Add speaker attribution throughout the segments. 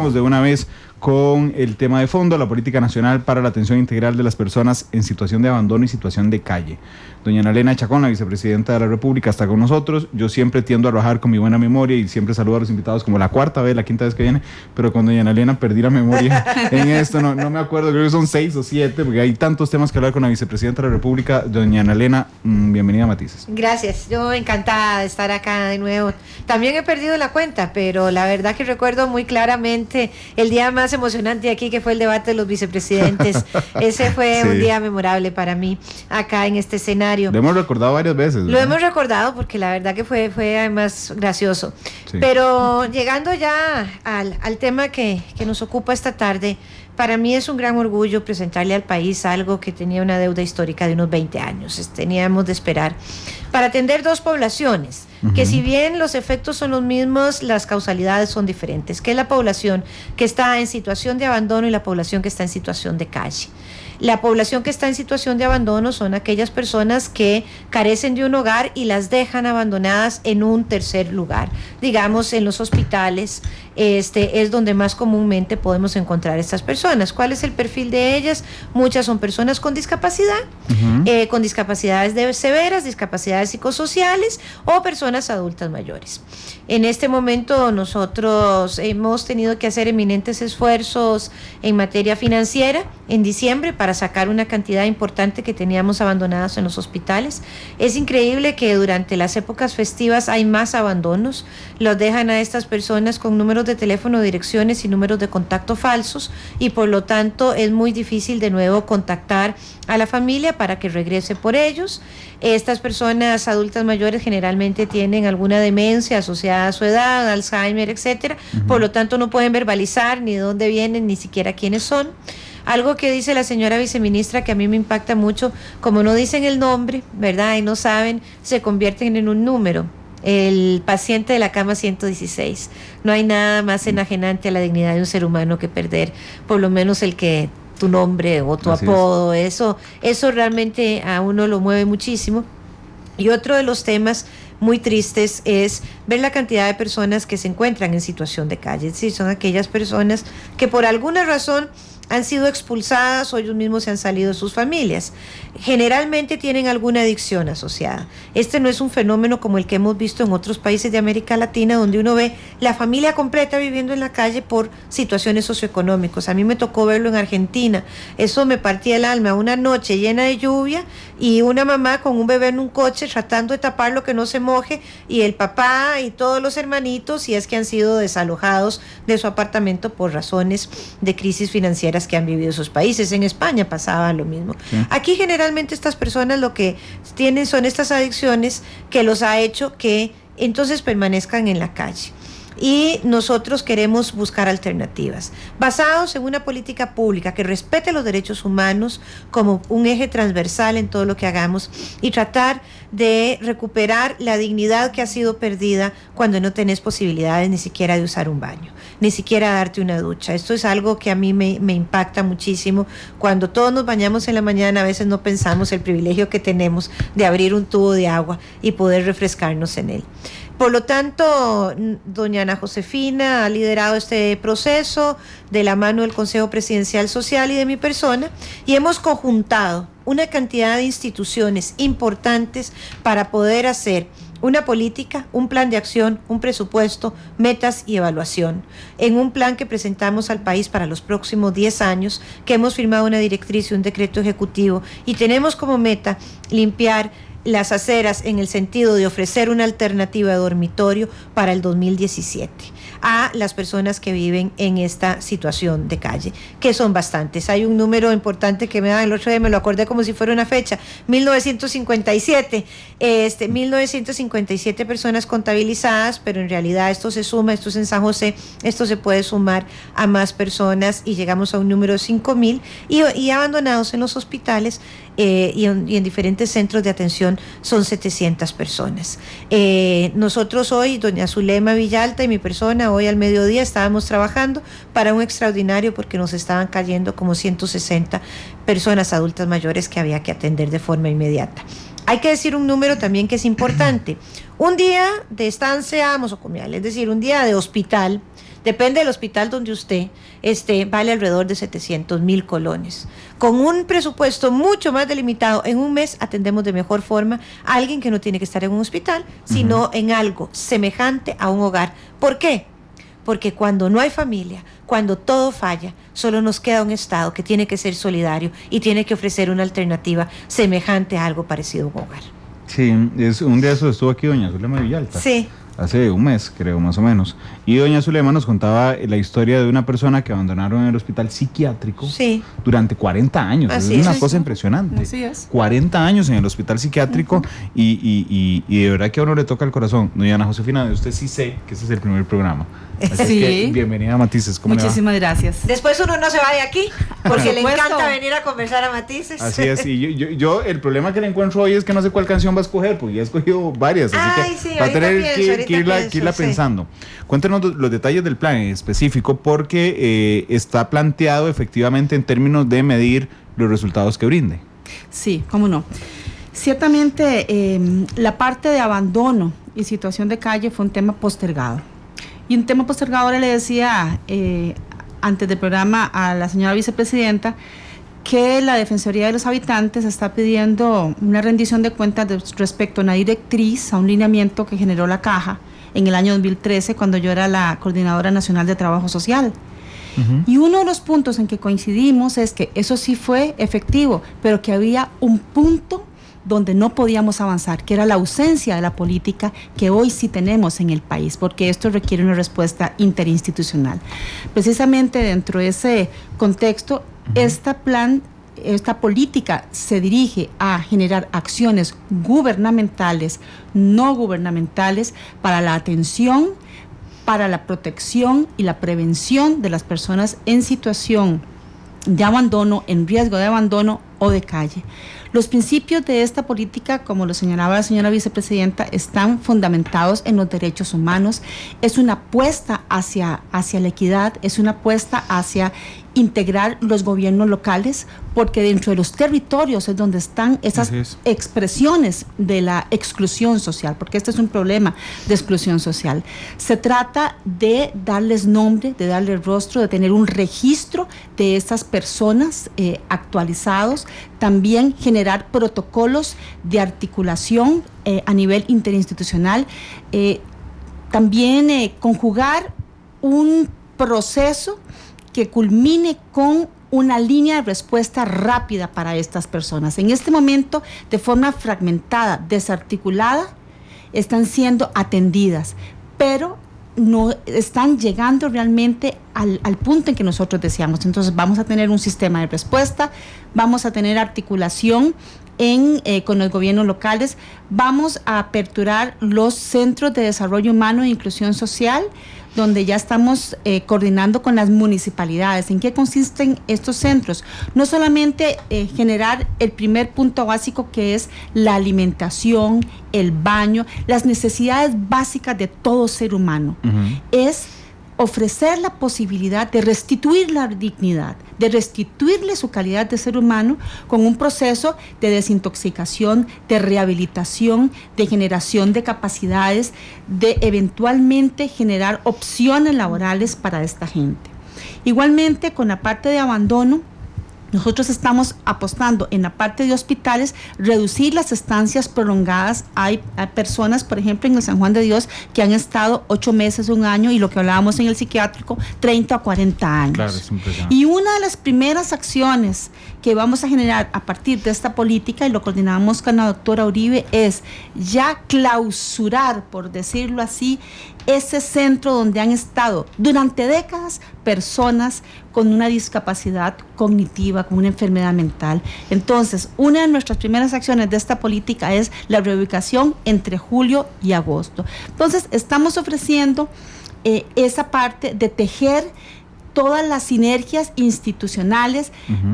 Speaker 1: vamos de una vez con el tema de fondo, la Política Nacional para la Atención Integral de las Personas en Situación de Abandono y Situación de Calle. Doña Ana Elena Chacón, la vicepresidenta de la República, está con nosotros. Yo siempre tiendo a arrojar con mi buena memoria y siempre saludo a los invitados como la cuarta vez, la quinta vez que viene, pero con doña Ana Elena perdí la memoria en esto, no me acuerdo, creo que son 6 o 7, porque hay tantos temas que hablar con la vicepresidenta de la República. Doña Ana Elena, bienvenida a Matices.
Speaker 2: Gracias, yo encantada de estar acá de nuevo. También he perdido la cuenta, pero la verdad que recuerdo muy claramente el día más emocionante aquí, que fue el debate de los vicepresidentes. Ese fue un día memorable para mí, acá en este escenario. Lo
Speaker 1: hemos recordado varias veces, ¿verdad?
Speaker 2: Lo hemos recordado porque la verdad que fue además gracioso. Sí. Pero llegando ya al tema que nos ocupa esta tarde, para mí es un gran orgullo presentarle al país algo que tenía una deuda histórica de unos 20 años. Teníamos de esperar para atender dos poblaciones, que si bien los efectos son los mismos, las causalidades son diferentes, que es la población que está en situación de abandono y la población que está en situación de calle. La población que está en situación de abandono son aquellas personas que carecen de un hogar y las dejan abandonadas en un tercer lugar. Digamos, en los hospitales es donde más comúnmente podemos encontrar estas personas. ¿Cuál es el perfil de ellas? Muchas son personas con discapacidad, con discapacidades severas, discapacidades psicosociales o personas adultas mayores. En este momento nosotros hemos tenido que hacer eminentes esfuerzos en materia financiera en diciembre para sacar una cantidad importante que teníamos abandonadas en los hospitales. Es increíble que durante las épocas festivas hay más abandonos, los dejan a estas personas con números de teléfono, direcciones y números de contacto falsos, y por lo tanto es muy difícil de nuevo contactar a la familia para que regrese por ellos. Estas personas adultas mayores generalmente tienen alguna demencia asociada a su edad, Alzheimer, etcétera. Por lo tanto no pueden verbalizar ni de dónde vienen, ni siquiera quiénes son. Algo que dice la señora viceministra que a mí me impacta mucho: como no dicen el nombre, ¿verdad?, y no saben, se convierten en un número. El paciente de la cama 116. No hay nada más enajenante a la dignidad de un ser humano que perder por lo menos el que tu nombre o tu apodo. Eso realmente a uno lo mueve muchísimo. Y otro de los temas muy tristes es ver la cantidad de personas que se encuentran en situación de calle. Es decir, son aquellas personas que por alguna razón han sido expulsadas o ellos mismos se han salido de sus familias. Generalmente tienen alguna adicción asociada. Este no es un fenómeno como el que hemos visto en otros países de América Latina, donde uno ve la familia completa viviendo en la calle por situaciones socioeconómicas. A mí me tocó verlo en Argentina. Eso me partía el alma. Una noche llena de lluvia y una mamá con un bebé en un coche tratando de tapar lo que no se moje, y el papá y todos los hermanitos, si es que han sido desalojados de su apartamento por razones de crisis financieras que han vivido esos países. En España pasaba lo mismo. Sí. Aquí generalmente estas personas lo que tienen son estas adicciones que los ha hecho que entonces permanezcan en la calle. Y nosotros queremos buscar alternativas basados en una política pública que respete los derechos humanos como un eje transversal en todo lo que hagamos, y tratar de recuperar la dignidad que ha sido perdida cuando no tenés posibilidades ni siquiera de usar un baño, ni siquiera darte una ducha. Esto es algo que a mí me impacta muchísimo. Cuando todos nos bañamos en la mañana, a veces no pensamos el privilegio que tenemos de abrir un tubo de agua y poder refrescarnos en él. Por lo tanto, doña Ana Josefina ha liderado este proceso de la mano del Consejo Presidencial Social y de mi persona, y hemos conjuntado una cantidad de instituciones importantes para poder hacer una política, un plan de acción, un presupuesto, metas y evaluación, en un plan que presentamos al país para los próximos 10 años, que hemos firmado una directriz y un decreto ejecutivo, y tenemos como meta limpiar las aceras en el sentido de ofrecer una alternativa de dormitorio para el 2017 a las personas que viven en esta situación de calle, que son bastantes. Hay un número importante que me da, el otro día me lo acordé como si fuera una fecha, 1957, 1957 personas contabilizadas, pero en realidad esto se suma, esto es en San José, esto se puede sumar a más personas y llegamos a un número de 5,000 y abandonados en los hospitales y en diferentes centros de atención son 700 personas. Nosotros hoy, doña Zulema Villalta y mi persona, hoy al mediodía estábamos trabajando para un extraordinario porque nos estaban cayendo como 160 personas adultas mayores que había que atender de forma inmediata. Hay que decir un número también que es importante. Un día de estancia nosocomial, es decir, un día de hospital, depende del hospital donde usted esté, vale alrededor de 700,000 colones. Con un presupuesto mucho más delimitado, en un mes atendemos de mejor forma a alguien que no tiene que estar en un hospital, sino en algo semejante a un hogar. ¿Por qué? Porque cuando no hay familia, cuando todo falla, solo nos queda un Estado que tiene que ser solidario y tiene que ofrecer una alternativa semejante a algo parecido a un hogar.
Speaker 1: Sí, un día de eso estuvo aquí doña Zulema Villalta.
Speaker 2: Sí.
Speaker 1: Hace un mes, creo, más o menos. Y doña Zulema nos contaba la historia de una persona que abandonaron en el hospital psiquiátrico durante 40 años.
Speaker 2: Así
Speaker 1: es una cosa impresionante.
Speaker 3: Así es.
Speaker 1: 40 años en el hospital psiquiátrico y de verdad que a uno le toca el corazón. Doña Ana Josefina, de usted sí sé que este es el primer programa. Así
Speaker 3: sí.
Speaker 1: que bienvenida a Matices. ¿Cómo
Speaker 3: Muchísimas gracias.
Speaker 2: Después uno no se va de aquí porque le encanta venir a conversar a Matices.
Speaker 1: Así es, y yo el problema que le encuentro hoy es que no sé cuál canción va a escoger, porque ya he escogido varias, así que va a tener que irla pensando. Cuéntenos los detalles del plan en específico, porque está planteado efectivamente en términos de medir los resultados que brinde.
Speaker 3: Sí, cómo no. Ciertamente la parte de abandono y situación de calle fue un tema postergado. Y un tema postergado, ahora le decía antes del programa a la señora vicepresidenta que la Defensoría de los Habitantes está pidiendo una rendición de cuentas respecto a una directriz, a un lineamiento que generó la Caja en el año 2013 cuando yo era la Coordinadora Nacional de Trabajo Social. Y uno de los puntos en que coincidimos es que eso sí fue efectivo, pero que había un punto donde no podíamos avanzar, que era la ausencia de la política que hoy sí tenemos en el país, porque esto requiere una respuesta interinstitucional. Precisamente dentro de ese contexto, esta política se dirige a generar acciones gubernamentales, no gubernamentales, para la atención, para la protección y la prevención de las personas en situación de abandono, en riesgo de abandono o de calle. Los principios de esta política, como lo señalaba la señora vicepresidenta, están fundamentados en los derechos humanos. Es una apuesta hacia la equidad, es una apuesta hacia integrar los gobiernos locales, porque dentro de los territorios es donde están esas expresiones de la exclusión social, porque este es un problema de exclusión social. Se trata de darles nombre, de darles rostro, de tener un registro de estas personas actualizados, también generar protocolos de articulación a nivel interinstitucional, también conjugar un proceso que culmine con una línea de respuesta rápida para estas personas. En este momento, de forma fragmentada, desarticulada, están siendo atendidas, pero no están llegando realmente al punto en que nosotros deseamos. Entonces vamos a tener un sistema de respuesta, vamos a tener articulación con los gobiernos locales, vamos a aperturar los centros de desarrollo humano e inclusión social, donde ya estamos coordinando con las municipalidades. ¿En qué consisten estos centros? No solamente generar el primer punto básico, que es la alimentación, el baño, las necesidades básicas de todo ser humano. Es ofrecer la posibilidad de restituir la dignidad, de restituirle su calidad de ser humano con un proceso de desintoxicación, de rehabilitación, de generación de capacidades, de eventualmente generar opciones laborales para esta gente. Igualmente, con la parte de abandono, nosotros estamos apostando en la parte de hospitales, reducir las estancias prolongadas. Hay personas, por ejemplo, en el San Juan de Dios, que han estado 8 meses, 1 año, y lo que hablábamos en el psiquiátrico, 30 a 40 años. Claro, es impresionante. Y una de las primeras acciones que vamos a generar a partir de esta política, y lo coordinamos con la doctora Uribe, es ya clausurar, por decirlo así, ese centro donde han estado durante décadas personas con una discapacidad cognitiva, con una enfermedad mental. Entonces, una de nuestras primeras acciones de esta política es la reubicación entre julio y agosto. Entonces, estamos ofreciendo esa parte de tejer todas las sinergias institucionales,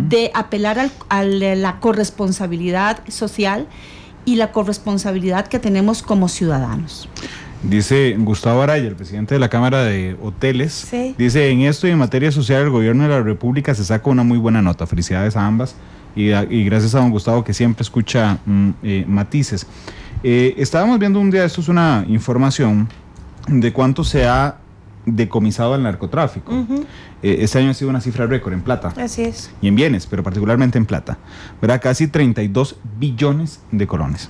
Speaker 3: de apelar a la corresponsabilidad social y la corresponsabilidad que tenemos como ciudadanos.
Speaker 1: Dice Gustavo Araya, el presidente de la Cámara de Hoteles, dice: en esto y en materia social el gobierno de la República se saca una muy buena nota. Felicidades a ambas y gracias a don Gustavo, que siempre escucha Matices. Estábamos viendo un día, esto es una información de cuánto se ha decomisado al narcotráfico. Este año ha sido una cifra récord en plata.
Speaker 2: Así es.
Speaker 1: Y en bienes, pero particularmente en plata. ¿Verdad? Casi 32 billones de colones.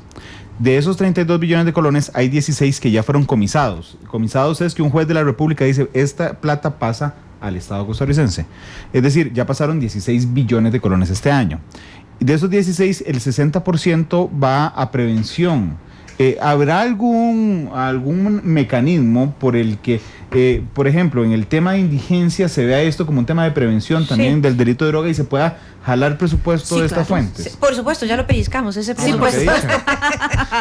Speaker 1: De esos 32 billones de colones, hay 16 que ya fueron comisados. Comisados es que un juez de la República dice, esta plata pasa al Estado costarricense. Es decir, ya pasaron 16 billones de colones este año. De esos 16, el 60% va a prevención. ¿Habrá algún mecanismo por el que, por ejemplo, en el tema de indigencia se vea esto como un tema de prevención también del delito de droga y se pueda jalar presupuesto de estas fuentes?
Speaker 2: Sí, por supuesto, ya lo pellizcamos, ese presupuesto.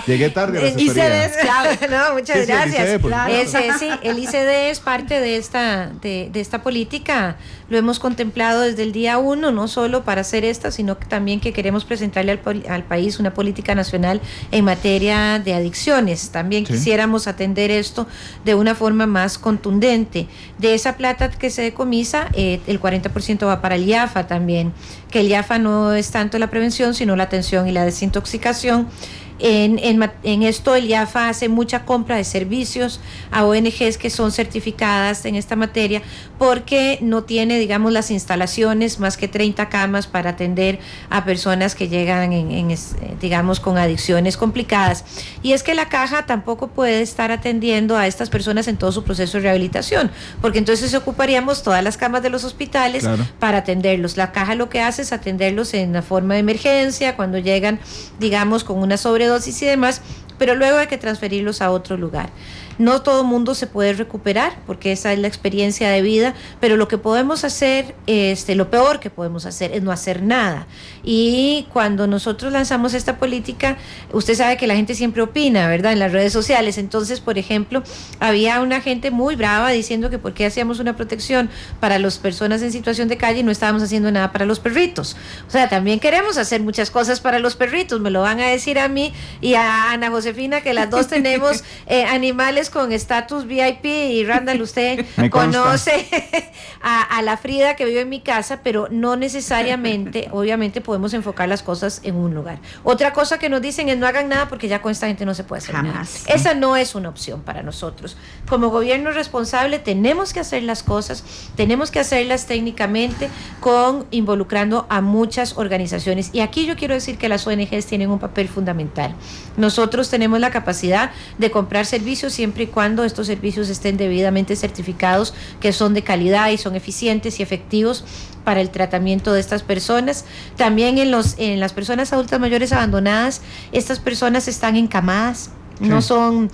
Speaker 1: Llegué tarde a la asesoría.
Speaker 2: ICD es clave. No, muchas gracias.
Speaker 1: El
Speaker 2: ICD es parte de esta política. Lo hemos contemplado desde el día 1, no solo para hacer esta, sino que también que queremos presentarle al país una política nacional en materia de adicciones. También quisiéramos atender esto de una forma más contundente. De esa plata que se decomisa, el 40% va para el IAFA también, que el IAFA no es tanto la prevención, sino la atención y la desintoxicación. En esto el IAFA hace mucha compra de servicios a ONGs que son certificadas en esta materia porque no tiene, digamos, las instalaciones, más que 30 camas para atender a personas que llegan digamos, con adicciones complicadas. Y es que la caja tampoco puede estar atendiendo a estas personas en todo su proceso de rehabilitación, porque entonces ocuparíamos todas las camas de los hospitales para atenderlos. La caja lo que hace es atenderlos en la forma de emergencia, cuando llegan, digamos, con una sobredosis y demás, pero luego hay que transferirlos a otro lugar. No todo mundo se puede recuperar, porque esa es la experiencia de vida, pero lo que podemos hacer, lo peor que podemos hacer es no hacer nada. Y cuando nosotros lanzamos esta política, usted sabe que la gente siempre opina, ¿verdad?, en las redes sociales. Entonces, por ejemplo, había una gente muy brava diciendo que por qué hacíamos una protección para las personas en situación de calle y no estábamos haciendo nada para los perritos. O sea, también queremos hacer muchas cosas para los perritos, me lo van a decir a mí y a Ana Josefina, que las dos tenemos animales con estatus VIP, y Randall, usted conoce a la Frida que vive en mi casa, pero no necesariamente, obviamente podemos enfocar las cosas en un lugar. Otra cosa que nos dicen es no hagan nada porque ya con esta gente no se puede hacer nada. Esa no es una opción para nosotros. Como gobierno responsable tenemos que hacer las cosas, tenemos que hacerlas técnicamente, involucrando a muchas organizaciones. Y aquí yo quiero decir que las ONGs tienen un papel fundamental. Nosotros tenemos la capacidad de comprar servicios siempre y cuando estos servicios estén debidamente certificados, que son de calidad y son eficientes y efectivos para el tratamiento de estas personas. También en las personas adultas mayores abandonadas, estas personas están encamadas. No son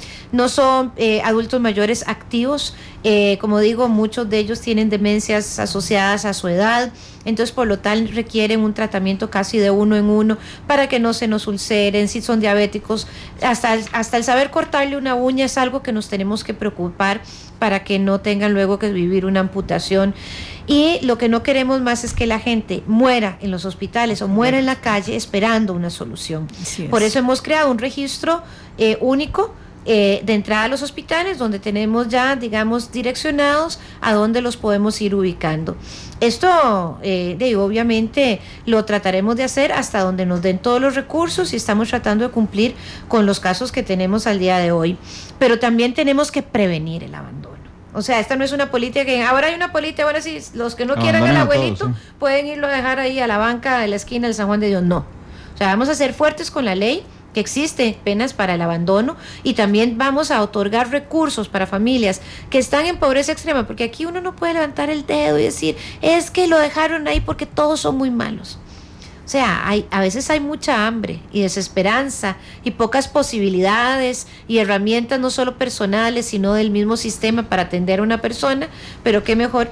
Speaker 2: adultos mayores activos, como digo, muchos de ellos tienen demencias asociadas a su edad, entonces por lo tal requieren un tratamiento casi de 1 en 1 para que no se nos ulceren. Si son diabéticos, hasta el saber cortarle una uña es algo que nos tenemos que preocupar para que no tengan luego que vivir una amputación. Y lo que no queremos más es que la gente muera en los hospitales o muera en la calle esperando una solución. Por eso hemos creado un registro único de entrada a los hospitales, donde tenemos ya, digamos, direccionados a dónde los podemos ir ubicando. Esto, obviamente, lo trataremos de hacer hasta donde nos den todos los recursos y estamos tratando de cumplir con los casos que tenemos al día de hoy. Pero también tenemos que prevenir el abandono. O sea, esta no es una política que ahora hay una política, bueno, si los que no quieran al abuelito pueden irlo a dejar ahí a la banca de la esquina del San Juan de Dios. No. O sea, vamos a ser fuertes con la ley, que existe penas para el abandono, y también vamos a otorgar recursos para familias que están en pobreza extrema, porque aquí uno no puede levantar el dedo y decir, es que lo dejaron ahí porque todos son muy malos. O sea, a veces hay mucha hambre y desesperanza y pocas posibilidades y herramientas no solo personales, sino del mismo sistema para atender a una persona, pero qué mejor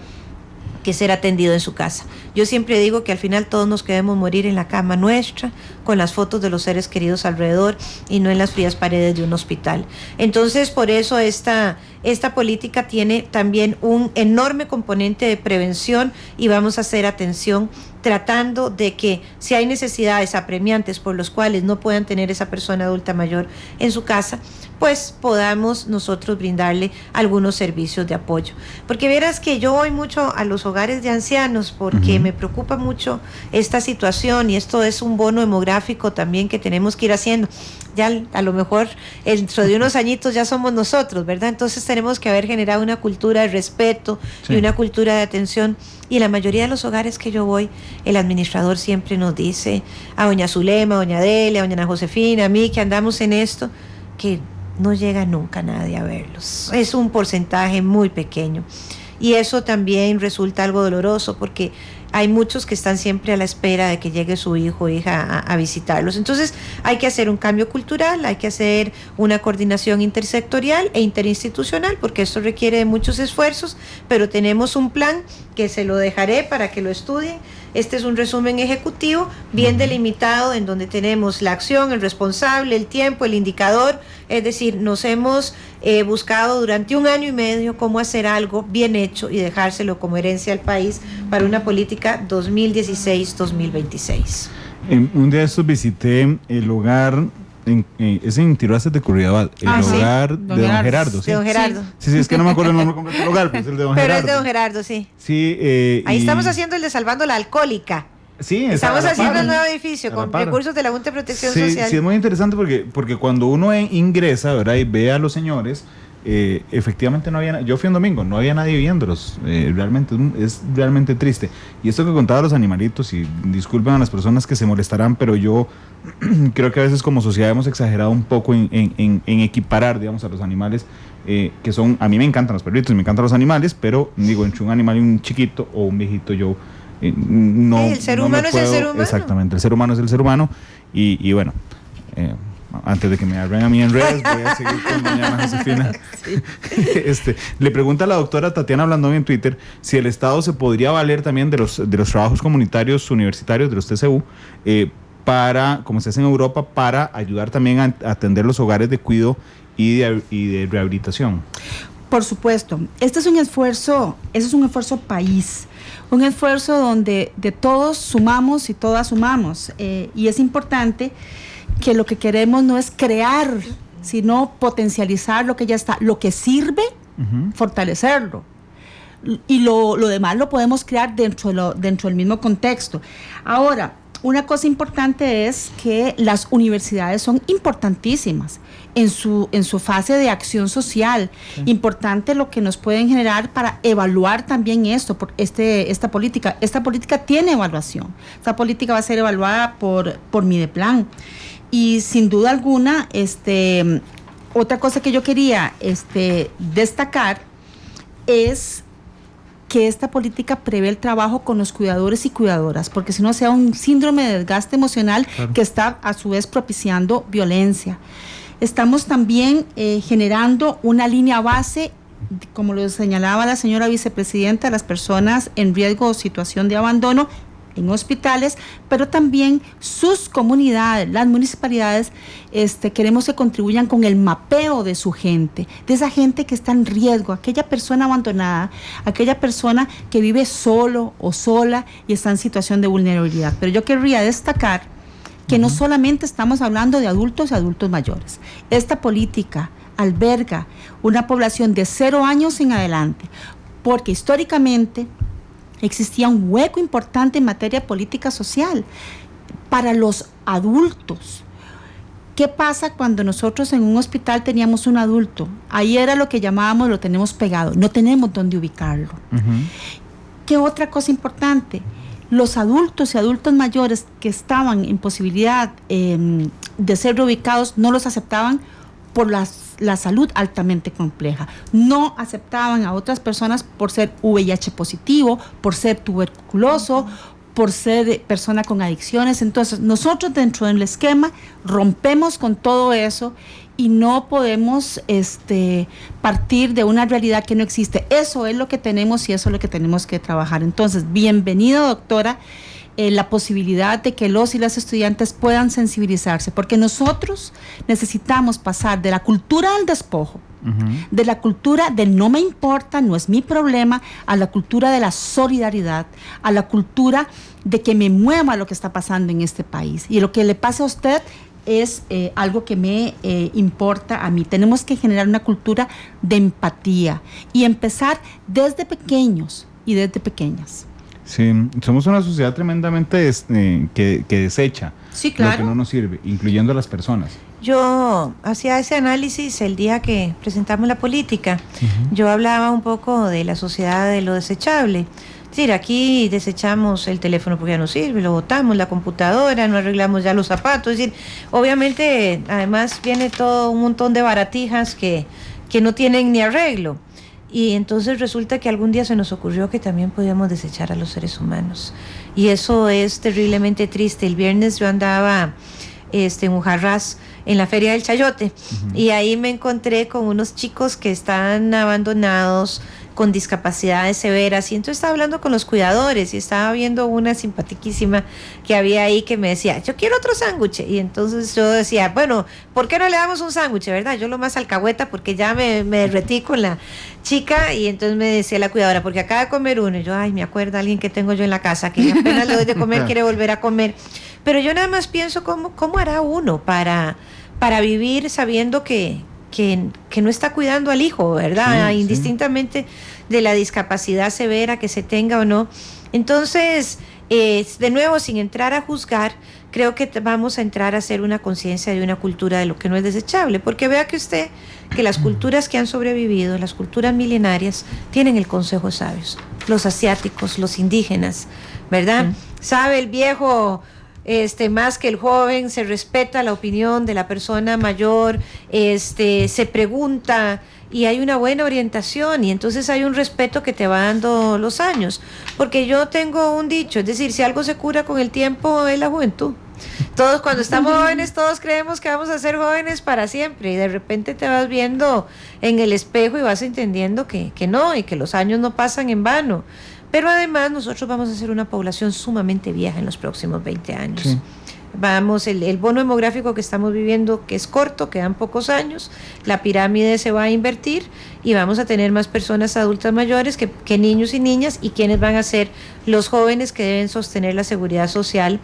Speaker 2: que ser atendido en su casa. Yo siempre digo que al final todos nos queremos morir en la cama nuestra, con las fotos de los seres queridos alrededor y no en las frías paredes de un hospital. Entonces, por eso esta política tiene también un enorme componente de prevención, y vamos a hacer atención tratando de que si hay necesidades apremiantes por los cuales no puedan tener esa persona adulta mayor en su casa, pues podamos nosotros brindarle algunos servicios de apoyo. Porque vieras que yo voy mucho a los hogares de ancianos porque me preocupa mucho esta situación, y esto es un bono demográfico también que tenemos que ir haciendo. ya a lo mejor dentro de unos añitos ya somos nosotros, ¿verdad? Entonces tenemos que haber generado una cultura de respeto y una cultura de atención. Y en la mayoría de los hogares que yo voy, el administrador siempre nos dice, a doña Zulema, a doña Delia, a doña Ana Josefina, a mí que andamos en esto, que no llega nunca nadie a verlos. Es un porcentaje muy pequeño. Y eso también resulta algo doloroso porque hay muchos que están siempre a la espera de que llegue su hijo o hija a visitarlos. Entonces hay que hacer un cambio cultural, hay que hacer una coordinación intersectorial e interinstitucional, porque esto requiere de muchos esfuerzos, pero tenemos un plan que se lo dejaré para que lo estudien. Este es un resumen ejecutivo bien delimitado en donde tenemos la acción, el responsable, el tiempo, el indicador, es decir, nos hemos buscado durante 1 año y medio cómo hacer algo bien hecho y dejárselo como herencia al país para una política 2016-2026.
Speaker 1: Un día de estos visité el hogar, es en Tiruaces de Curridabat, el hogar de don Gerardo. ¿Sí?
Speaker 2: De don Gerardo.
Speaker 1: Sí, es que no me acuerdo el nombre completo del hogar, pero es el de don
Speaker 2: Pero
Speaker 1: Gerardo.
Speaker 2: es de don Gerardo, sí.
Speaker 1: Sí,
Speaker 2: ahí estamos haciendo el de Salvando la Alcohólica.
Speaker 1: Sí,
Speaker 2: estamos haciendo el nuevo edificio con recursos de la Junta de Protección Social.
Speaker 1: Sí, es muy interesante porque cuando uno ingresa, ¿verdad? Y ve a los señores, efectivamente no había, yo fui un domingo, no había nadie viéndolos, realmente es realmente triste. Y esto que contaba los animalitos, y disculpen a las personas que se molestarán, pero yo creo que a veces como sociedad hemos exagerado un poco en equiparar, digamos, a los animales, que son, a mí me encantan los perritos, me encantan los animales, pero digo, entre un animal y un chiquito o un viejito, yo no,
Speaker 2: el ser humano es el ser humano.
Speaker 1: Exactamente, el ser humano es el ser humano. Y bueno, antes de que me agarren a mí en redes, voy a seguir con doña Ana Josefina. Sí. Le pregunta a la doctora Tatiana Blandón en Twitter si el Estado se podría valer también de los trabajos comunitarios universitarios, de los TCU, para, como se hace en Europa, para ayudar también a atender los hogares de cuidado y de rehabilitación.
Speaker 3: Por supuesto, este es un esfuerzo país, un esfuerzo donde de todos sumamos y todas sumamos, y es importante que lo que queremos no es crear, sino potencializar lo que ya está, lo que sirve, fortalecerlo, y lo demás lo podemos crear dentro del mismo contexto. Ahora, una cosa importante es que las universidades son importantísimas en su fase de acción social. Sí. Importante lo que nos pueden generar para evaluar también esto, esta política. Esta política tiene evaluación. Esta política va a ser evaluada por Mideplan. Y sin duda alguna, otra cosa que yo quería destacar es que esta política prevé el trabajo con los cuidadores y cuidadoras, porque si no sea un síndrome de desgaste emocional, claro, que está a su vez propiciando violencia. Estamos también generando una línea base, como lo señalaba la señora vicepresidenta, de las personas en riesgo o situación de abandono en hospitales, pero también sus comunidades, las municipalidades, queremos que contribuyan con el mapeo de su gente, de esa gente que está en riesgo, aquella persona abandonada, aquella persona que vive solo o sola y está en situación de vulnerabilidad. Pero yo querría destacar que no solamente estamos hablando de adultos y adultos mayores. Esta política alberga una población de 0 años en adelante, porque históricamente existía un hueco importante en materia de política social para los adultos. ¿Qué pasa cuando nosotros en un hospital teníamos un adulto? Ahí era lo que llamábamos, lo tenemos pegado, no tenemos dónde ubicarlo. ¿Qué otra cosa importante? Los adultos y adultos mayores que estaban en posibilidad de ser reubicados no los aceptaban por la salud altamente compleja. No aceptaban a otras personas por ser VIH positivo, por ser tuberculoso, por ser persona con adicciones. Entonces, nosotros dentro del esquema rompemos con todo eso y no podemos partir de una realidad que no existe. Eso es lo que tenemos y eso es lo que tenemos que trabajar. Entonces, bienvenido, doctora, la posibilidad de que los y las estudiantes puedan sensibilizarse, porque nosotros necesitamos pasar de la cultura del despojo, de la cultura del no me importa, no es mi problema, a la cultura de la solidaridad, a la cultura de que me mueva lo que está pasando en este país. Y lo que le pase a usted es algo que me importa a mí. Tenemos que generar una cultura de empatía y empezar desde pequeños y desde pequeñas.
Speaker 1: Sí, somos una sociedad tremendamente que desecha,
Speaker 3: sí, claro,
Speaker 1: lo que no nos sirve, incluyendo a las personas.
Speaker 2: Yo hacía ese análisis el día que presentamos la política. Yo hablaba un poco de la sociedad de lo desechable. Es decir, aquí desechamos el teléfono porque ya no sirve, lo botamos, la computadora, no arreglamos ya los zapatos. Es decir, obviamente, además viene todo un montón de baratijas que no tienen ni arreglo. Y entonces resulta que algún día se nos ocurrió que también podíamos desechar a los seres humanos. Y eso es terriblemente triste. El viernes yo andaba en Ujarrás, en la Feria del Chayote, y ahí me encontré con unos chicos que están abandonados, con discapacidades severas, y entonces estaba hablando con los cuidadores y estaba viendo una simpatiquísima que había ahí que me decía, yo quiero otro sándwich, y entonces yo decía, bueno, ¿por qué no le damos un sándwich, verdad? Yo lo más alcahueta porque ya me derretí con la chica, y entonces me decía la cuidadora, porque acaba de comer uno, y yo, ay, me acuerdo a alguien que tengo yo en la casa, que apenas le doy de comer, quiere volver a comer, pero yo nada más pienso cómo hará uno para vivir sabiendo que no está cuidando al hijo, ¿verdad? Sí, indistintamente de la discapacidad severa que se tenga o no. Entonces, de nuevo, sin entrar a juzgar, creo que vamos a entrar a hacer una conciencia de una cultura de lo que no es desechable, porque vea que usted, que las culturas que han sobrevivido, las culturas milenarias, tienen el consejo de sabios, los asiáticos, los indígenas, ¿verdad? Sabe el viejo más que el joven, se respeta la opinión de la persona mayor, se pregunta y hay una buena orientación, y entonces hay un respeto que te va dando los años, porque yo tengo un dicho, es decir, si algo se cura con el tiempo es la juventud. Todos cuando estamos jóvenes, todos creemos que vamos a ser jóvenes para siempre, y de repente te vas viendo en el espejo y vas entendiendo que no, y que los años no pasan en vano. Pero además nosotros vamos a ser una población sumamente vieja en los próximos 20 años. Sí. Vamos, el bono demográfico que estamos viviendo, que es corto, quedan pocos años, la pirámide se va a invertir y vamos a tener más personas adultas mayores que niños y niñas, y quienes van a ser los jóvenes que deben sostener la seguridad social,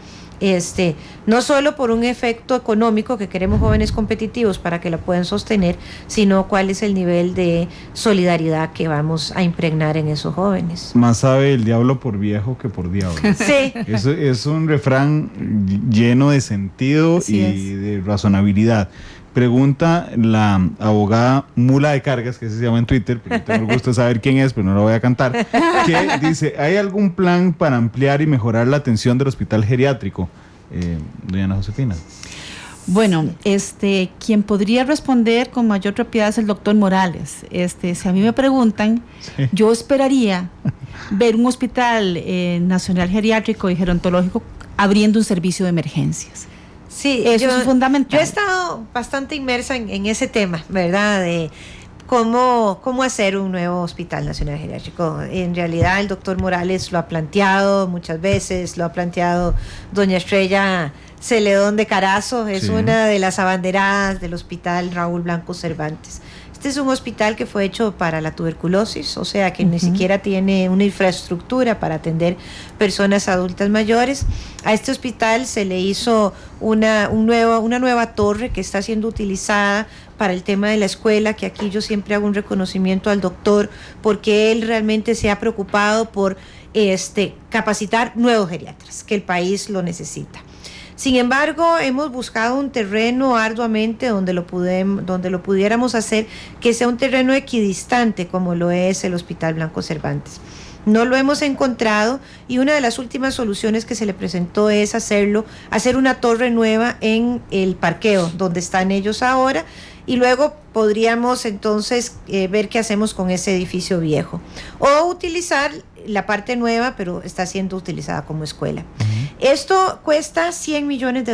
Speaker 2: no solo por un efecto económico, que queremos jóvenes competitivos para que la puedan sostener, sino cuál es el nivel de solidaridad que vamos a impregnar en esos jóvenes.
Speaker 1: Más sabe el diablo por viejo que por diablo.
Speaker 2: Sí.
Speaker 1: Eso es un refrán lleno de sentido y de razonabilidad. Pregunta la abogada Mula de Cargas, que se llama en Twitter, porque tengo el gusto de saber quién es, pero no la voy a cantar, que dice, ¿hay algún plan para ampliar y mejorar la atención del hospital geriátrico? Doña Ana Josefina.
Speaker 3: Bueno, quien podría responder con mayor propiedad es el doctor Morales. Si a mí me preguntan, yo esperaría ver un hospital nacional geriátrico y gerontológico abriendo un servicio de emergencias.
Speaker 2: Sí, eso es fundamental. Yo he estado bastante inmersa en ese tema, ¿verdad? De cómo hacer un nuevo hospital nacional geriátrico. En realidad el doctor Morales lo ha planteado muchas veces, lo ha planteado doña Estrella Celedón de Carazo, es una de las abanderadas del hospital Raúl Blanco Cervantes. Este es un hospital que fue hecho para la tuberculosis, o sea que ni siquiera tiene una infraestructura para atender personas adultas mayores. A este hospital se le hizo una nueva torre que está siendo utilizada para el tema de la escuela, que aquí yo siempre hago un reconocimiento al doctor, porque él realmente se ha preocupado por capacitar nuevos geriatras, que el país lo necesita. Sin embargo, hemos buscado un terreno arduamente donde lo pudiéramos hacer, que sea un terreno equidistante como lo es el Hospital Blanco Cervantes. No lo hemos encontrado, y una de las últimas soluciones que se le presentó es hacer una torre nueva en el parqueo donde están ellos ahora, y luego podríamos entonces ver qué hacemos con ese edificio viejo, o utilizar la parte nueva, pero está siendo utilizada como escuela. Esto cuesta $100 millones,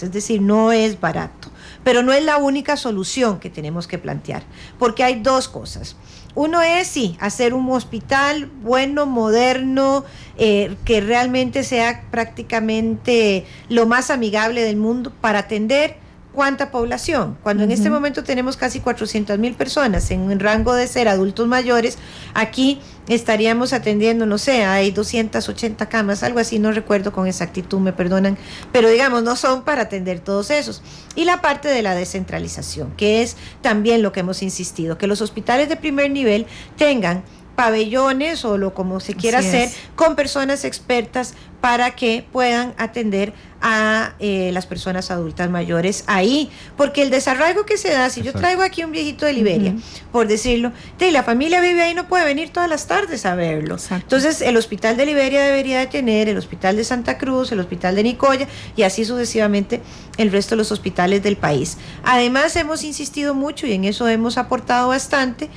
Speaker 2: es decir, no es barato, pero no es la única solución que tenemos que plantear, porque hay dos cosas. Uno es, hacer un hospital bueno, moderno, que realmente sea prácticamente lo más amigable del mundo para atender ¿cuánta población? Cuando en este momento tenemos casi 400,000 personas en un rango de ser adultos mayores, aquí estaríamos atendiendo, no sé, hay 280 camas, algo así, no recuerdo con exactitud, me perdonan, pero digamos, no son para atender todos esos. Y la parte de la descentralización, que es también lo que hemos insistido, que los hospitales de primer nivel tengan pabellones o como se quiera hacer, con personas expertas para que puedan atender a las personas adultas mayores ahí, porque el desarraigo que se da, si yo traigo aquí un viejito de Liberia, por decirlo, la familia vive ahí, no puede venir todas las tardes a verlo. Exacto. Entonces el hospital de Liberia debería de tener el hospital de Santa Cruz, el hospital de Nicoya y así sucesivamente el resto de los hospitales del país. Además hemos insistido mucho y en eso hemos aportado bastante,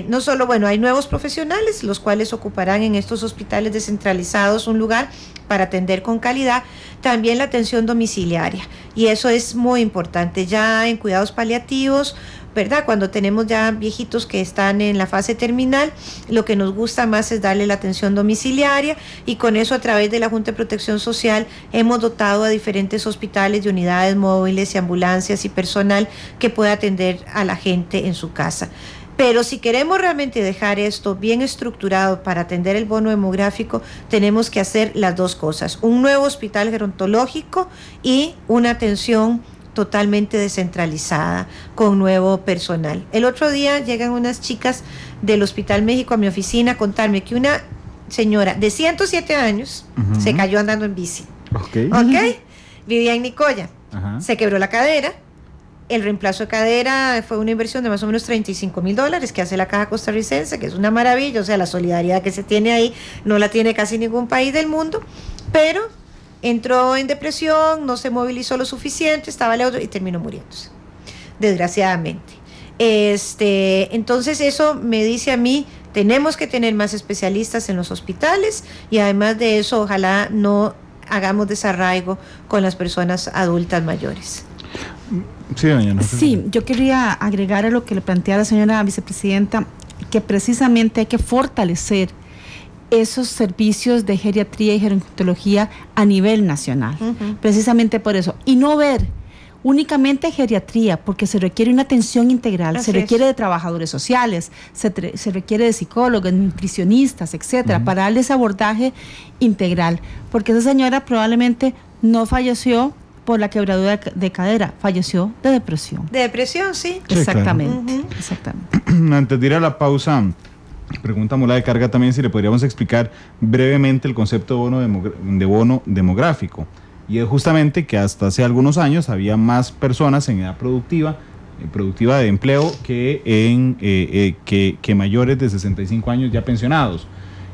Speaker 2: no solo, hay nuevos profesionales, los cuales ocuparán en estos hospitales descentralizados un lugar para atender con calidad, también la atención domiciliaria, y eso es muy importante, ya en cuidados paliativos, ¿verdad? Cuando tenemos ya viejitos que están en la fase terminal, lo que nos gusta más es darle la atención domiciliaria, y con eso a través de la Junta de Protección Social hemos dotado a diferentes hospitales de unidades móviles y ambulancias y personal que pueda atender a la gente en su casa. Pero si queremos realmente dejar esto bien estructurado para atender el bono demográfico, tenemos que hacer las dos cosas: un nuevo hospital gerontológico y una atención totalmente descentralizada con nuevo personal. El otro día llegan unas chicas del Hospital México a mi oficina a contarme que una señora de 107 años se cayó andando en bici. ¿Ok? Vivía en Nicoya. Se quebró la cadera. El reemplazo de cadera fue una inversión de más o menos $35,000 que hace la Caja Costarricense, que es una maravilla. O sea, la solidaridad que se tiene ahí no la tiene casi ningún país del mundo, pero entró en depresión, no se movilizó lo suficiente, estaba lejos y terminó muriéndose, desgraciadamente. Entonces eso me dice a mí, tenemos que tener más especialistas en los hospitales, y además de eso, ojalá no hagamos desarraigo con las personas adultas mayores.
Speaker 1: Sí, doña Ana.
Speaker 3: Sí, yo quería agregar a lo que le plantea la señora vicepresidenta, que precisamente hay que fortalecer esos servicios de geriatría y gerontología a nivel nacional, precisamente por eso, y no ver únicamente geriatría, porque se requiere una atención integral. Así se requiere de trabajadores sociales, se requiere de psicólogos, nutricionistas, etcétera, para darle ese abordaje integral, porque esa señora probablemente no falleció por la quebradura de cadera, falleció de depresión.
Speaker 2: De depresión, sí.
Speaker 3: Exactamente, claro. Exactamente.
Speaker 1: Antes de ir a la pausa, pregunta Mola de Carga también si le podríamos explicar brevemente el concepto de bono demográfico. Y es justamente que hasta hace algunos años había más personas en edad productiva de empleo que mayores de 65 años ya pensionados.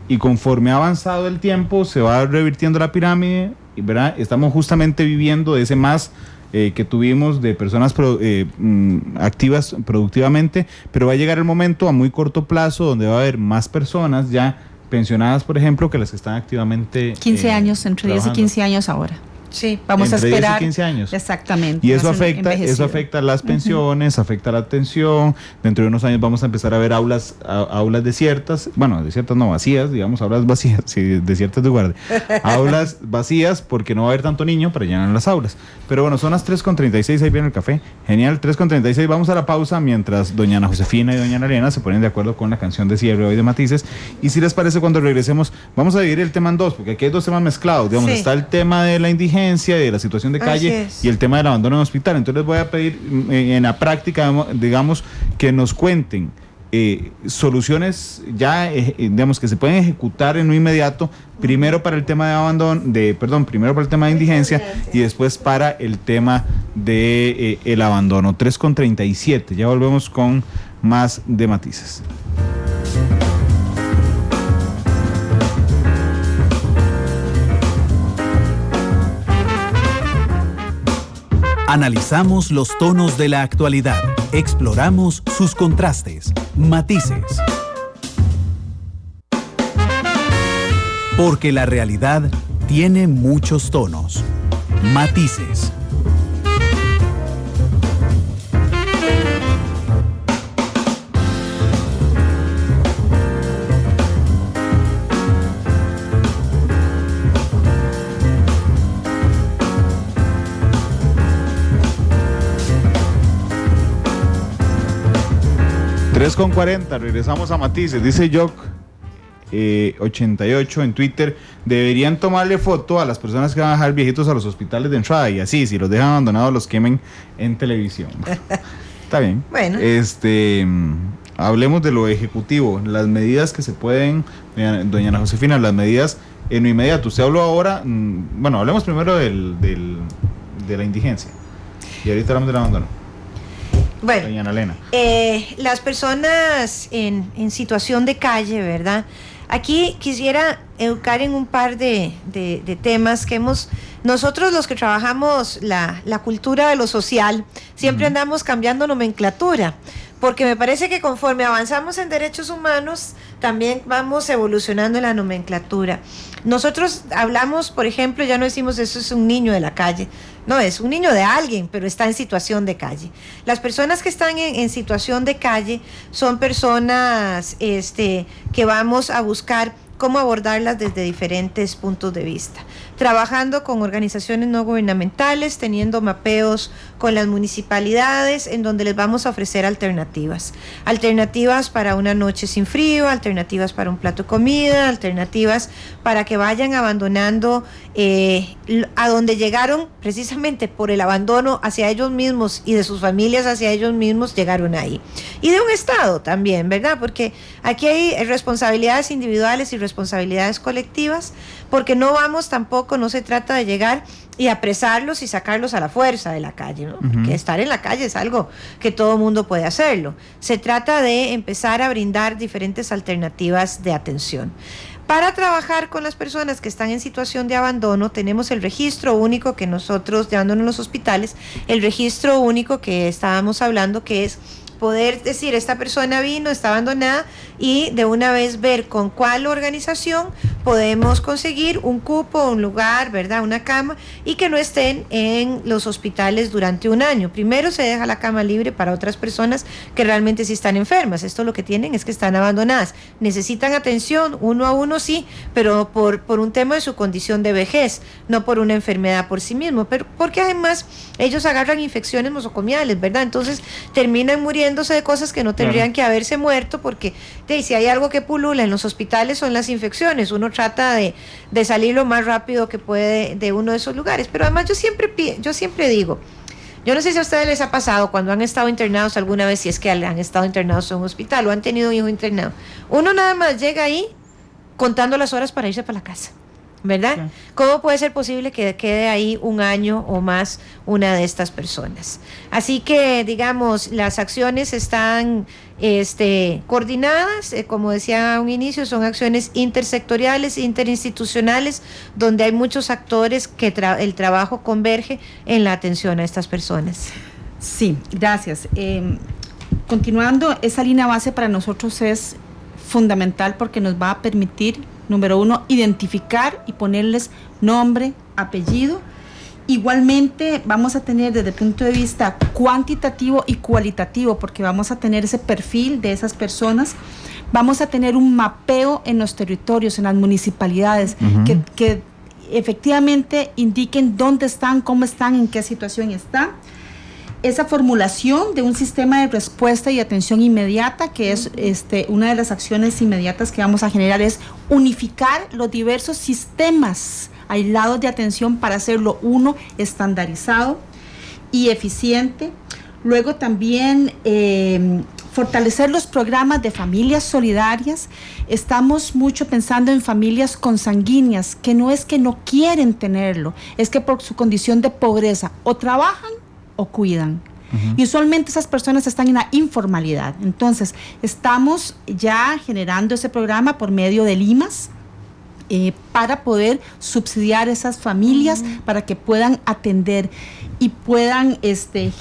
Speaker 1: Y conforme ha avanzado el tiempo, se va revirtiendo la pirámide, ¿verdad? Estamos justamente viviendo de ese más que tuvimos de personas activas productivamente, pero va a llegar el momento a muy corto plazo donde va a haber más personas ya pensionadas, por ejemplo, que las que están activamente
Speaker 3: 15 años, entre 10 y 15 años ahora.
Speaker 2: Sí,
Speaker 3: vamos
Speaker 1: entre
Speaker 3: a esperar
Speaker 1: 10 y 15 años.
Speaker 3: Exactamente.
Speaker 1: Y eso afecta las pensiones, afecta la atención. Dentro de unos años vamos a empezar a ver aulas desiertas, desiertas no, vacías, digamos, aulas vacías, sí, desiertas de guardia. Aulas vacías porque no va a haber tanto niño para llenar las aulas. Pero bueno, son las 3:36, ahí viene el café. Genial, 3:36, vamos a la pausa mientras doña Ana Josefina y doña Ana Elena se ponen de acuerdo con la canción de cierre hoy de Matices. Y si les parece, cuando regresemos, vamos a dividir el tema en dos, porque aquí hay dos temas mezclados, digamos, está el tema de la indigencia, de la situación de calle y el tema del abandono en hospital. Entonces les voy a pedir en la práctica, digamos, que nos cuenten soluciones ya, digamos, que se pueden ejecutar en lo inmediato, primero para el tema de abandono, primero para el tema de indigencia y después para el tema de el abandono. 3:37, ya volvemos con más de Matices.
Speaker 4: Analizamos los tonos de la actualidad, exploramos sus contrastes, matices. Porque la realidad tiene muchos tonos, matices.
Speaker 1: Con 40, regresamos a Matices. Dice Jock 88 en Twitter: deberían tomarle foto a las personas que van a dejar viejitos a los hospitales de entrada, y así, si los dejan abandonados, los quemen en televisión. Está bien.
Speaker 2: Bueno.
Speaker 1: Hablemos de lo ejecutivo, las medidas que se pueden, doña Ana Josefina, las medidas en lo inmediato. Usted habló ahora, bueno, hablemos primero de la indigencia y ahorita hablamos del abandono.
Speaker 2: Bueno,
Speaker 1: doña Ana Elena.
Speaker 2: Las personas en situación de calle, ¿verdad? Aquí quisiera educar en un par de temas que nosotros los que trabajamos la cultura de lo social, siempre andamos cambiando nomenclatura, porque me parece que conforme avanzamos en derechos humanos, también vamos evolucionando en la nomenclatura. Nosotros hablamos, por ejemplo, ya no decimos eso es un niño de la calle, no, es un niño de alguien, pero está en situación de calle. Las personas que están en situación de calle son personas que vamos a buscar cómo abordarlas desde diferentes puntos de vista, trabajando con organizaciones no gubernamentales, teniendo mapeos con las municipalidades en donde les vamos a ofrecer alternativas para una noche sin frío, alternativas para un plato de comida, alternativas para que vayan abandonando a donde llegaron precisamente por el abandono hacia ellos mismos y de sus familias hacia ellos mismos, llegaron ahí. Y de un Estado también, ¿verdad? Porque aquí hay responsabilidades individuales y responsabilidades colectivas, porque no se trata de llegar y apresarlos y sacarlos a la fuerza de la calle, ¿no? Porque estar en la calle es algo que todo mundo puede hacerlo. Se trata de empezar a brindar diferentes alternativas de atención. Para trabajar con las personas que están en situación de abandono, tenemos el registro único que nosotros, llevándonos a los hospitales, el registro único que estábamos hablando, que es poder decir, esta persona vino, está abandonada, y de una vez ver con cuál organización podemos conseguir un cupo, un lugar, ¿verdad?, una cama, y que no estén en los hospitales durante un año. Primero se deja la cama libre para otras personas que realmente sí están enfermas. Esto lo que tienen es que están abandonadas. Necesitan atención uno a uno, sí, pero por un tema de su condición de vejez, no por una enfermedad por sí mismo, pero porque además ellos agarran infecciones nosocomiales, ¿verdad? Entonces terminan muriéndose de cosas que no tendrían que haberse muerto, porque si hay algo que pulula en los hospitales son las infecciones. Uno trata de salir lo más rápido que puede de uno de esos lugares, pero además yo siempre digo, yo no sé si a ustedes les ha pasado cuando han estado internados alguna vez, si es que han estado internados en un hospital o han tenido un hijo internado, uno nada más llega ahí contando las horas para irse para la casa, ¿verdad? Sí. ¿Cómo puede ser posible que quede ahí un año o más una de estas personas? Así que, digamos, las acciones están coordinadas, como decía a un inicio, son acciones intersectoriales, interinstitucionales, donde hay muchos actores que el trabajo converge en la atención a estas personas.
Speaker 3: Sí, gracias. Continuando, esa línea base para nosotros es fundamental porque nos va a permitir, número uno, identificar y ponerles nombre, apellido. Igualmente vamos a tener desde el punto de vista cuantitativo y cualitativo, porque vamos a tener ese perfil de esas personas, vamos a tener un mapeo en los territorios, en las municipalidades, que efectivamente indiquen dónde están, cómo están, en qué situación están. Esa formulación de un sistema de respuesta y atención inmediata, que es una de las acciones inmediatas que vamos a generar, es unificar los diversos sistemas aislados de atención para hacerlo uno estandarizado y eficiente. Luego también fortalecer los programas de familias solidarias. Estamos mucho pensando en familias consanguíneas, que no es que no quieren tenerlo, es que por su condición de pobreza o trabajan o cuidan. Y usualmente esas personas están en la informalidad. Entonces, estamos ya generando ese programa por medio de Limas, para poder subsidiar esas familias, para que puedan atender y puedan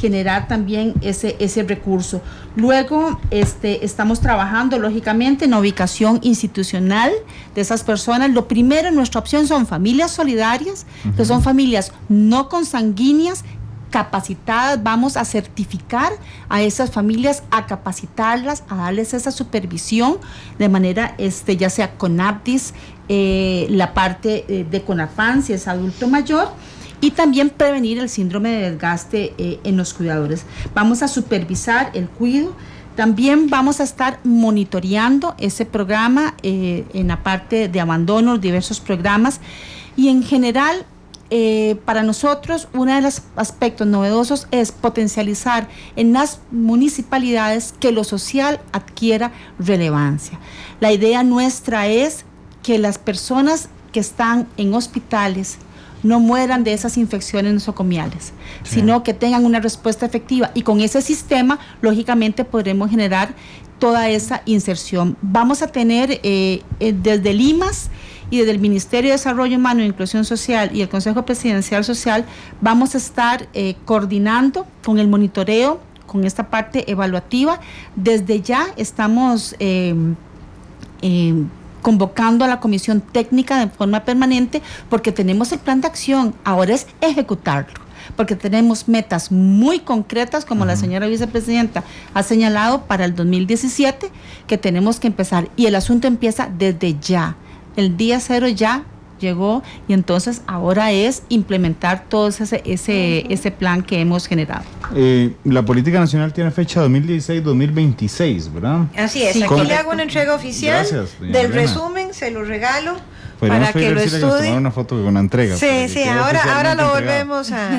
Speaker 3: generar también ese recurso. Luego estamos trabajando lógicamente en la ubicación institucional de esas personas. Lo primero, nuestra opción son familias solidarias, que son familias no consanguíneas, capacitadas. Vamos a certificar a esas familias, a capacitarlas, a darles esa supervisión de manera, ya sea con APDIS, la parte de CONAFAN, si es adulto mayor, y también prevenir el síndrome de desgaste en los cuidadores. Vamos a supervisar el cuidado. También vamos a estar monitoreando ese programa en la parte de abandono, los diversos programas, y en general, para nosotros, uno de los aspectos novedosos es potencializar en las municipalidades que lo social adquiera relevancia. La idea nuestra es que las personas que están en hospitales no mueran de esas infecciones nosocomiales, sino que tengan una respuesta efectiva. Y con ese sistema, lógicamente, podremos generar toda esa inserción. Vamos a tener desde el IMAS y desde el Ministerio de Desarrollo Humano e Inclusión Social y el Consejo Presidencial Social, vamos a estar coordinando con el monitoreo, con esta parte evaluativa. Desde ya estamos convocando a la comisión técnica de forma permanente, porque tenemos el plan de acción, ahora es ejecutarlo, porque tenemos metas muy concretas, como la señora vicepresidenta ha señalado, para el 2017, que tenemos que empezar, y el asunto empieza desde ya. El día cero ya llegó, y entonces ahora es implementar todo ese plan que hemos generado.
Speaker 1: La política nacional tiene fecha 2016-2026, ¿verdad?
Speaker 2: Así es,
Speaker 3: Sí,
Speaker 2: aquí le hago una entrega oficial.
Speaker 1: Gracias, doña
Speaker 2: del
Speaker 1: Elena.
Speaker 2: resumen, se lo regalo
Speaker 1: Podríamos
Speaker 2: para que lo
Speaker 1: pedirle que nos tomara
Speaker 2: estudie.
Speaker 1: una foto con una entrega.
Speaker 2: Sí, sí, ahora lo volvemos a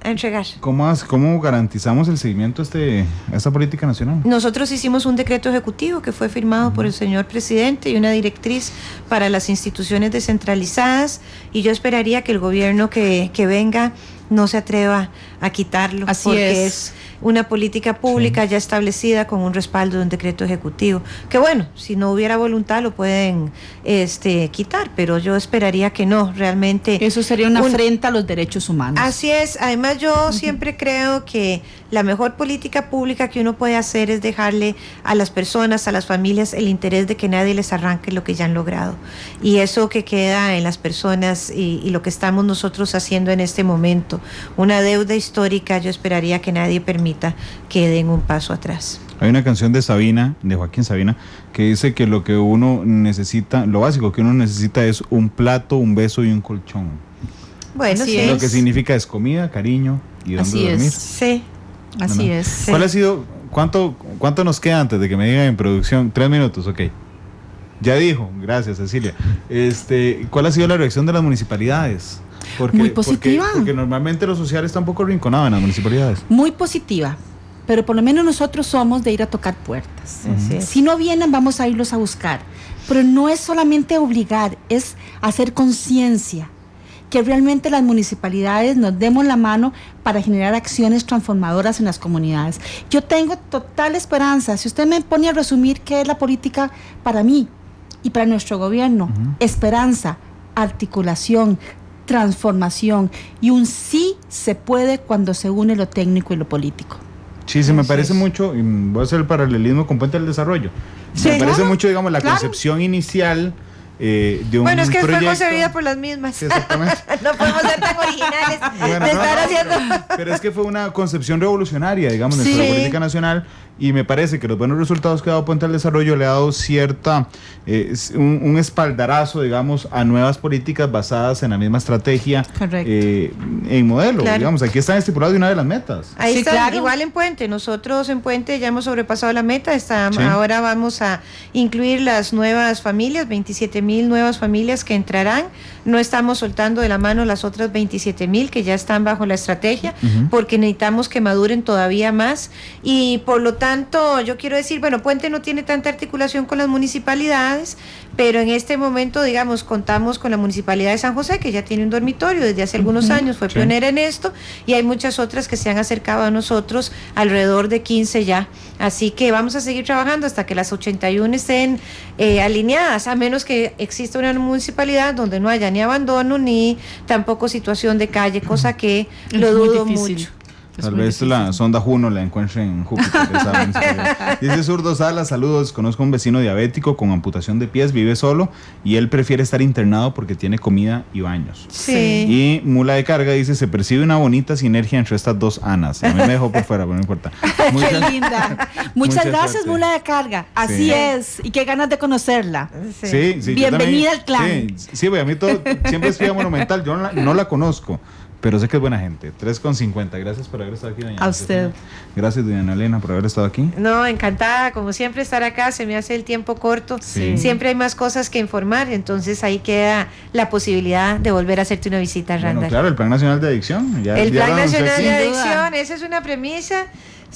Speaker 2: entregar.
Speaker 1: ¿Cómo garantizamos el seguimiento a esta política nacional?
Speaker 2: Nosotros hicimos un decreto ejecutivo que fue firmado por el señor presidente y una directriz para las instituciones descentralizadas, y yo esperaría que el gobierno que venga no se atreva a quitarlo.
Speaker 3: Así
Speaker 2: porque
Speaker 3: es.
Speaker 2: Una política pública ya establecida con un respaldo de un decreto ejecutivo, que bueno, si no hubiera voluntad lo pueden quitar, pero yo esperaría que no, realmente.
Speaker 3: Eso sería una afrenta a los derechos humanos.
Speaker 2: Así es, además yo siempre creo que la mejor política pública que uno puede hacer es dejarle a las personas, a las familias, el interés de que nadie les arranque lo que ya han logrado, y eso que queda en las personas y lo que estamos nosotros haciendo en este momento, una deuda histórica, yo esperaría que nadie permita que den un paso atrás.
Speaker 1: Hay una canción de Joaquín Sabina, que dice que lo que uno necesita, lo básico que uno necesita es un plato, un beso y un colchón.
Speaker 2: Bueno,
Speaker 3: Así
Speaker 2: sí.
Speaker 3: es.
Speaker 1: Lo que significa es comida, cariño y dónde
Speaker 3: Así
Speaker 1: dormir.
Speaker 3: es.
Speaker 2: Sí.
Speaker 3: Así
Speaker 1: ¿No?
Speaker 3: es.
Speaker 2: Sí.
Speaker 1: ¿Cuál ha sido, cuánto nos queda antes de que me digan en producción? 3 minutos, ok. Ya dijo, gracias Cecilia. ¿Cuál ha sido la reacción de las municipalidades?
Speaker 3: Muy positiva.
Speaker 1: Porque normalmente lo social está un poco rinconado en las municipalidades.
Speaker 3: Muy positiva, pero por lo menos nosotros somos de ir a tocar puertas.
Speaker 2: Así es.
Speaker 3: Si no vienen, vamos a irlos a buscar. Pero no es solamente obligar, es hacer conciencia, que realmente las municipalidades nos demos la mano para generar acciones transformadoras en las comunidades. Yo tengo total esperanza. Si usted me pone a resumir qué es la política para mí y para nuestro gobierno, esperanza, articulación, transformación y un sí se puede cuando se une lo técnico y lo político.
Speaker 1: Sí, se me parece mucho, y voy a hacer el paralelismo con Puente del Desarrollo.
Speaker 3: Sí,
Speaker 1: Me parece
Speaker 3: claro,
Speaker 1: mucho, digamos, la
Speaker 3: claro.
Speaker 1: concepción inicial de un
Speaker 2: Bueno, es que
Speaker 1: proyecto.
Speaker 2: fue concebida por las mismas.
Speaker 1: Sí, exactamente.
Speaker 2: No podemos ser tan originales
Speaker 1: Bueno,
Speaker 2: de estar haciendo.
Speaker 1: pero es que fue una concepción revolucionaria, digamos, de
Speaker 3: Sí.
Speaker 1: nuestra política nacional, y me parece que los buenos resultados que ha dado Puente del Desarrollo le ha dado cierta, un espaldarazo, digamos, a nuevas políticas basadas en la misma estrategia,
Speaker 3: Correcto.
Speaker 1: en modelo,
Speaker 2: Claro.
Speaker 1: digamos, aquí están estipuladas de una de las metas.
Speaker 2: Ahí
Speaker 3: Sí,
Speaker 2: está,
Speaker 3: claro.
Speaker 2: igual en Puente. Nosotros en Puente ya hemos sobrepasado la meta.
Speaker 1: Sí.
Speaker 2: Ahora vamos a incluir las nuevas familias, 27,000 nuevas familias que entrarán. No estamos soltando de la mano las otras 27,000 que ya están bajo la estrategia, porque necesitamos que maduren todavía más. Y por lo tanto, yo quiero decir, bueno, Puente no tiene tanta articulación con las municipalidades, pero en este momento, digamos, contamos con la Municipalidad de San José, que ya tiene un dormitorio desde hace algunos años, fue
Speaker 1: Sí.
Speaker 2: pionera en esto, y hay muchas otras que se han acercado a nosotros, alrededor de 15 ya. Así que vamos a seguir trabajando hasta que las 81 estén alineadas, a menos que exista una municipalidad donde no haya ni abandono ni tampoco situación de calle, cosa que lo
Speaker 3: Es muy
Speaker 2: dudo
Speaker 3: difícil.
Speaker 2: mucho.
Speaker 1: Tal vez la sonda Juno la encuentre en Júpiter. esa municipalidad. Dice Zurdo Salas, saludos, conozco a un vecino diabético con amputación de pies, vive solo y él prefiere estar internado porque tiene comida y baños.
Speaker 2: Sí.
Speaker 1: Y Mula de Carga dice, se percibe una bonita sinergia entre estas dos Anas. A mí me dejó por fuera, pero no importa.
Speaker 3: Qué linda. Muchas gracias,
Speaker 1: suerte.
Speaker 3: Mula de Carga. Así
Speaker 1: Sí.
Speaker 3: es. Y qué ganas de conocerla.
Speaker 1: Sí, sí, yo
Speaker 3: Bienvenida
Speaker 1: también-
Speaker 3: al clan.
Speaker 1: Sí, a mí todo, siempre es Fía Monumental, yo no la conozco, pero sé que es buena gente. 3,50. Gracias por haber estado aquí, doña
Speaker 3: A usted.
Speaker 1: Gracias, doña Elena, por haber estado aquí.
Speaker 2: No, encantada, como siempre, estar acá. Se me hace el tiempo corto.
Speaker 1: Sí.
Speaker 2: Siempre hay más cosas que informar, entonces ahí queda la posibilidad de volver a hacerte una visita,
Speaker 1: Bueno,
Speaker 2: Randall.
Speaker 1: claro, el Plan Nacional de Adicción.
Speaker 2: El
Speaker 1: ya
Speaker 2: Plan
Speaker 1: lo anuncié
Speaker 2: Nacional
Speaker 1: aquí.
Speaker 2: de
Speaker 3: Sin duda.
Speaker 2: Adicción, esa es una premisa.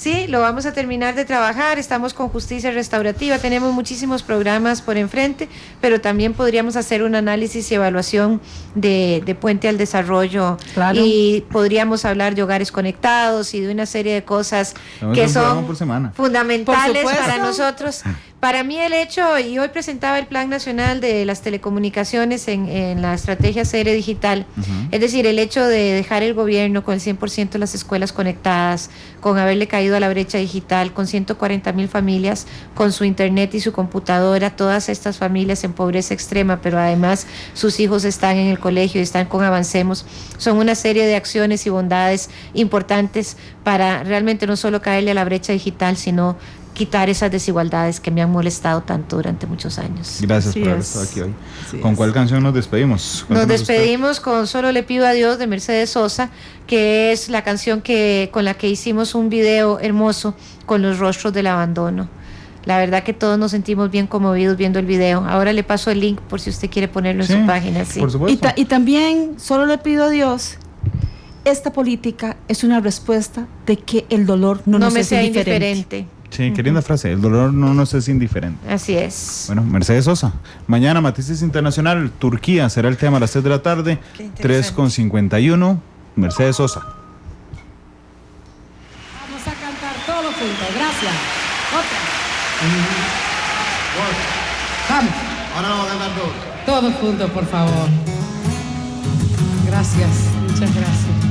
Speaker 2: Sí, lo vamos a terminar de trabajar, estamos con justicia restaurativa, tenemos muchísimos programas por enfrente, pero también podríamos hacer un análisis y evaluación de Puente al Desarrollo, claro. Y podríamos hablar de hogares conectados y de una serie de cosas que son fundamentales para nosotros. Para mí el hecho, y hoy presentaba el Plan Nacional de las Telecomunicaciones en la estrategia CR Digital, es decir, el hecho de dejar el gobierno con el 100% de las escuelas conectadas, con haberle caído a la brecha digital, con 140,000 familias con su internet y su computadora, todas estas familias en pobreza extrema, pero además sus hijos están en el colegio y están con Avancemos, son una serie de acciones y bondades importantes para realmente no solo caerle a la brecha digital, sino quitar esas desigualdades que me han molestado tanto durante muchos años.
Speaker 1: Gracias por haber estado aquí hoy. ¿Con cuál canción nos despedimos?
Speaker 2: Nos despedimos con Solo le pido a Dios de Mercedes Sosa, que es la canción con la que hicimos un video hermoso con los rostros del abandono. La verdad que todos nos sentimos bien conmovidos viendo el video. Ahora le paso el link por si usted quiere ponerlo en su página. Sí,
Speaker 1: por supuesto.
Speaker 3: Y también Solo le pido a Dios. Esta política es una respuesta de que el dolor no nos sea indiferente.
Speaker 1: Sí, qué linda frase. El dolor no nos es indiferente.
Speaker 2: Así es.
Speaker 1: Bueno, Mercedes Sosa. Mañana, Matices Internacional, Turquía será el tema a las 3 de la tarde. 3:51. Mercedes Sosa.
Speaker 5: Vamos a cantar todos juntos. Gracias. Otra. Vamos.
Speaker 6: Ahora vamos a cantar todos.
Speaker 5: Todos juntos, por favor. Gracias. Muchas gracias.